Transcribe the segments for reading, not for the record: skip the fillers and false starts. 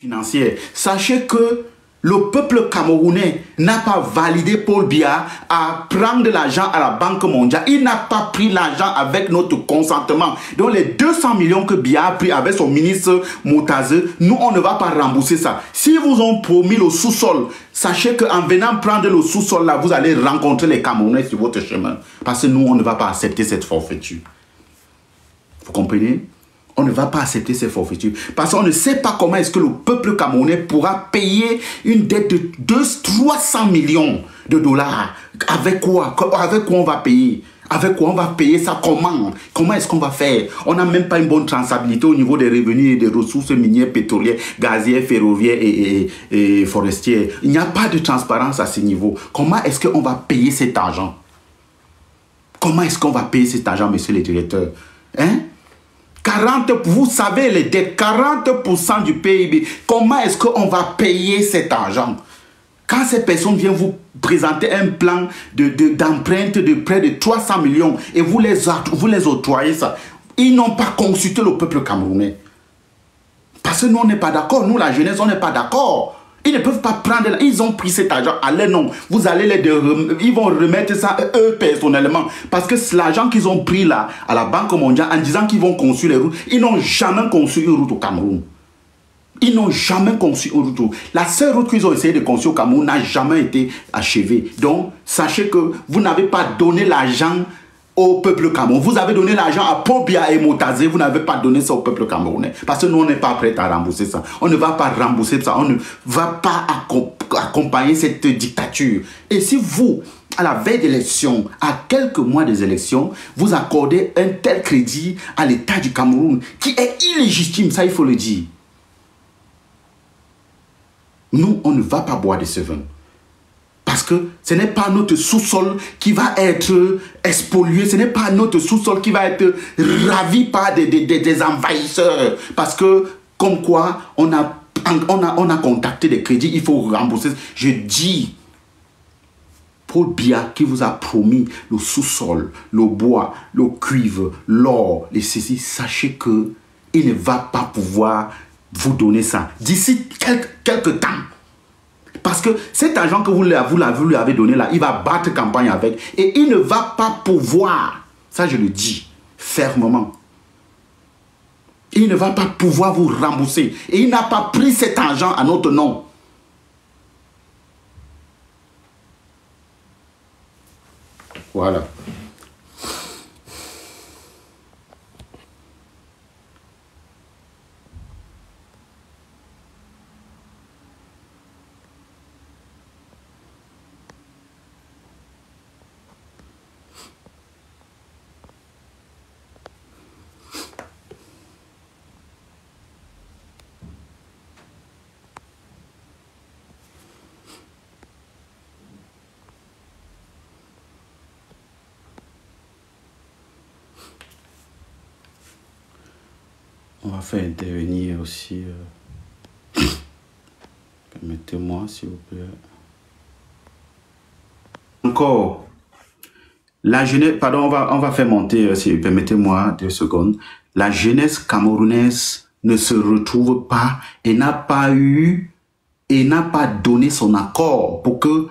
financière. Sachez que le peuple camerounais n'a pas validé Paul Biya à prendre de l'argent à la Banque mondiale. Il n'a pas pris l'argent avec notre consentement. Donc les 200 millions que Biya a pris avec son ministre Moutaze, nous on ne va pas rembourser ça. Si vous ont promis le sous-sol, sachez qu'en venant prendre le sous-sol là, vous allez rencontrer les Camerounais sur votre chemin. Parce que nous on ne va pas accepter cette forfaiture. Vous comprenez? On ne va pas accepter ces forfaitures. Parce qu'on ne sait pas comment est-ce que le peuple camerounais pourra payer une dette de 300 millions de dollars. Avec quoi? Avec quoi on va payer? Avec quoi on va payer ça? Comment? Comment est-ce qu'on va faire? On n'a même pas une bonne traçabilité au niveau des revenus et des ressources minières, pétrolières, gazières, ferroviaires et forestières. Il n'y a pas de transparence à ce niveau. Comment est-ce qu'on va payer cet argent? Comment est-ce qu'on va payer cet argent, monsieur le directeur? Hein? 40, vous savez les dettes, 40% du PIB. Comment est-ce qu'on va payer cet argent? Quand ces personnes viennent vous présenter un plan d'empreinte de près de 300 millions et vous les octroyez ça, ils n'ont pas consulté le peuple camerounais. Parce que nous, on n'est pas d'accord. Nous, la jeunesse, on n'est pas d'accord. Ils ne peuvent pas prendre, ils ont pris cet argent à leur nom. Vous allez ils vont remettre ça eux personnellement. Parce que l'argent qu'ils ont pris là, à la Banque mondiale, en disant qu'ils vont construire les routes, ils n'ont jamais construit une route au Cameroun. Ils n'ont jamais construit une route. La seule route qu'ils ont essayé de construire au Cameroun n'a jamais été achevée. Donc, sachez que vous n'avez pas donné l'argent au peuple camerounais. Vous avez donné l'argent à Paul Biya et Moutaze, vous n'avez pas donné ça au peuple camerounais. Parce que nous, on n'est pas prêts à rembourser ça. On ne va pas rembourser ça. On ne va pas accompagner cette dictature. Et si vous, à la veille d'élection, à quelques mois des élections, vous accordez un tel crédit à l'État du Cameroun, qui est illégitime, ça il faut le dire. Nous, on ne va pas boire de ce vin. Parce que ce n'est pas notre sous-sol qui va être spolié, ce n'est pas notre sous-sol qui va être ravi par des envahisseurs. Parce que, comme quoi, on a contacté des crédits, il faut rembourser. Je dis, Paul Biya qui vous a promis le sous-sol, le bois, le cuivre, l'or, les ceci, sachez qu'il ne va pas pouvoir vous donner ça. D'ici quelques temps. Parce que cet argent que vous lui avez donné là, il va battre campagne avec. Et il ne va pas pouvoir, ça je le dis fermement, il ne va pas pouvoir vous rembourser. Et il n'a pas pris cet argent à notre nom. Voilà. On va faire intervenir aussi. Permettez-moi, s'il vous plaît. Encore. La jeunesse, pardon, on va faire monter, permettez-moi 2 secondes. La jeunesse camerounaise ne se retrouve pas et n'a pas donné son accord pour que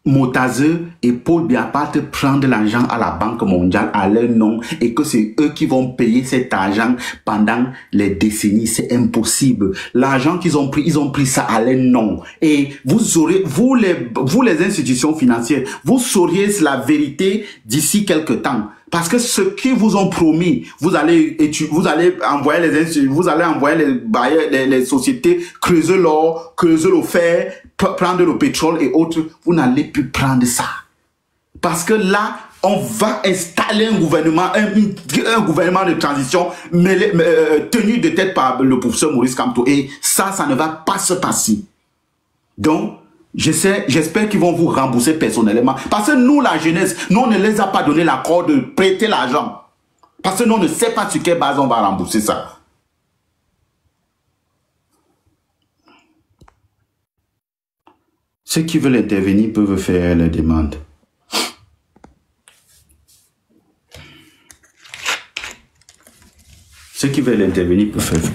Moutaze et Paul Biya partent prendre l'argent à la Banque mondiale à leur nom et que c'est eux qui vont payer cet argent pendant les décennies. C'est impossible. L'argent qu'ils ont pris ça à leur nom. Et vous aurez, vous les institutions financières, vous sauriez la vérité d'ici quelques temps. Parce que ce qu'ils vous ont promis, vous allez envoyer les bailleurs, les sociétés, creuser l'or, creuser le fer, prendre le pétrole et autres. Vous n'allez plus prendre ça. Parce que là, on va installer un gouvernement, un gouvernement de transition tenu de tête par le professeur Maurice Kamto. Et ça ne va pas se passer. Donc, j'espère qu'ils vont vous rembourser personnellement. Parce que nous, la jeunesse, nous, on ne les a pas donné l'accord de prêter l'argent. Parce que nous, on ne sait pas sur quelle base on va rembourser ça. Ceux qui veulent intervenir peuvent faire la demande. Ceux qui veulent intervenir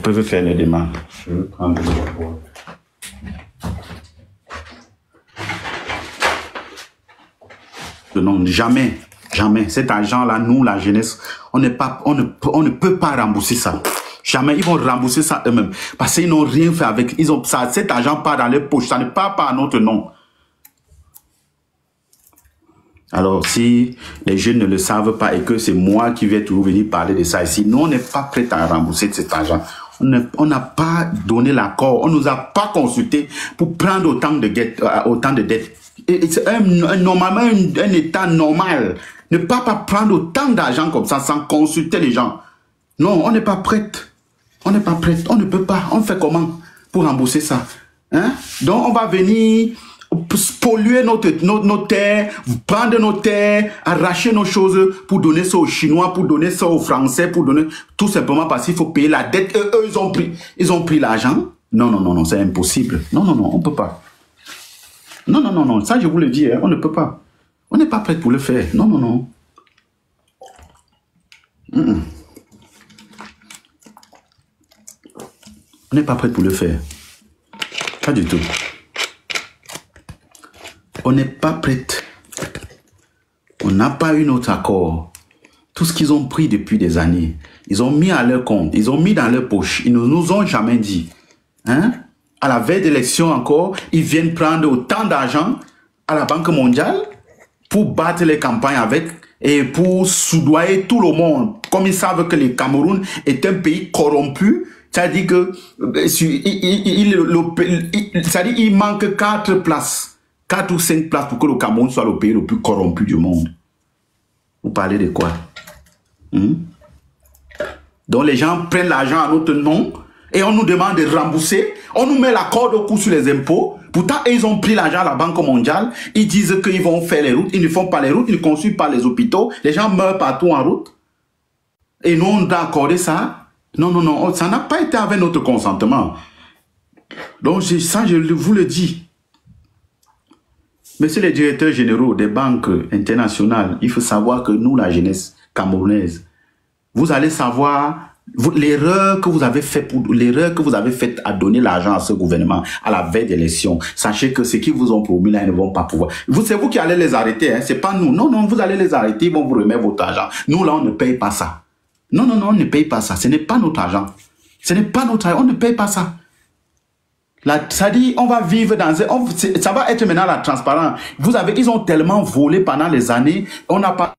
peuvent faire la demande. Je vais prendre le le nom. Jamais. Jamais. Cet argent-là, nous, la jeunesse, on ne peut pas rembourser ça. Jamais. Ils vont rembourser ça eux-mêmes. Parce qu'ils n'ont rien fait avec. Cet argent part dans leur poche. Ça ne part pas à notre nom. Alors, si les jeunes ne le savent pas et que c'est moi qui vais toujours venir parler de ça ici, nous, on n'est pas prêt à rembourser cet argent. On n'a pas donné l'accord. On ne nous a pas consulté pour prendre autant de dettes. Normalement, un État normal ne peut pas prendre autant d'argent comme ça sans consulter les gens. Non, on n'est pas prêt. On n'est pas prêt. On ne peut pas. On fait comment pour rembourser ça? Hein? Donc, on va venir polluer nos terres, prendre nos terres, arracher nos choses pour donner ça aux Chinois, pour donner ça aux Français, pour donner tout simplement parce qu'il faut payer la dette. Eux, ils ont pris l'argent. Non, non, non, non, c'est impossible. Non, non, non, on ne peut pas. Non, non, non, non, ça je vous le dis, hein, on ne peut pas. On n'est pas prêt pour le faire. Non, non, non. On n'est pas prêt pour le faire. Pas du tout. On n'est pas prêt. On n'a pas eu notre accord. Tout ce qu'ils ont pris depuis des années, ils ont mis à leur compte, ils ont mis dans leur poche. Ils ne nous ont jamais dit. Hein? À la veille d'élection encore, ils viennent prendre autant d'argent à la Banque mondiale pour battre les campagnes avec et pour soudoyer tout le monde. Comme ils savent que le Cameroun est un pays corrompu, c'est-à-dire que il manque 4 places. 4 ou 5 places pour que le Cameroun soit le pays le plus corrompu du monde. Vous parlez de quoi? Donc les gens prennent l'argent à notre nom et on nous demande de rembourser. On nous met la corde au cou sur les impôts. Pourtant, ils ont pris l'argent à la Banque mondiale. Ils disent qu'ils vont faire les routes. Ils ne font pas les routes. Ils ne construisent pas les hôpitaux. Les gens meurent partout en route. Et nous, on doit accorder ça. Non, non, non. Ça n'a pas été avec notre consentement. Donc, ça, je vous le dis. Monsieur le directeur généraux des banques internationales, il faut savoir que nous, la jeunesse camerounaise, vous allez savoir l'erreur que vous avez faite à donner l'argent à ce gouvernement à la veille d'élection. Sachez que ce qu'ils vous ont promis là, ils ne vont pas pouvoir. C'est vous qui allez les arrêter, hein, c'est pas nous. Non, non, vous allez les arrêter, ils vont vous remettre votre argent. Nous là, on ne paye pas ça. Non, non, non, on ne paye pas ça. Ce n'est pas notre argent. Ce n'est pas notre argent, on ne paye pas ça. Ça dit, on va vivre dans ça va être maintenant la transparence. Ils ont tellement volé pendant les années, on n'a pas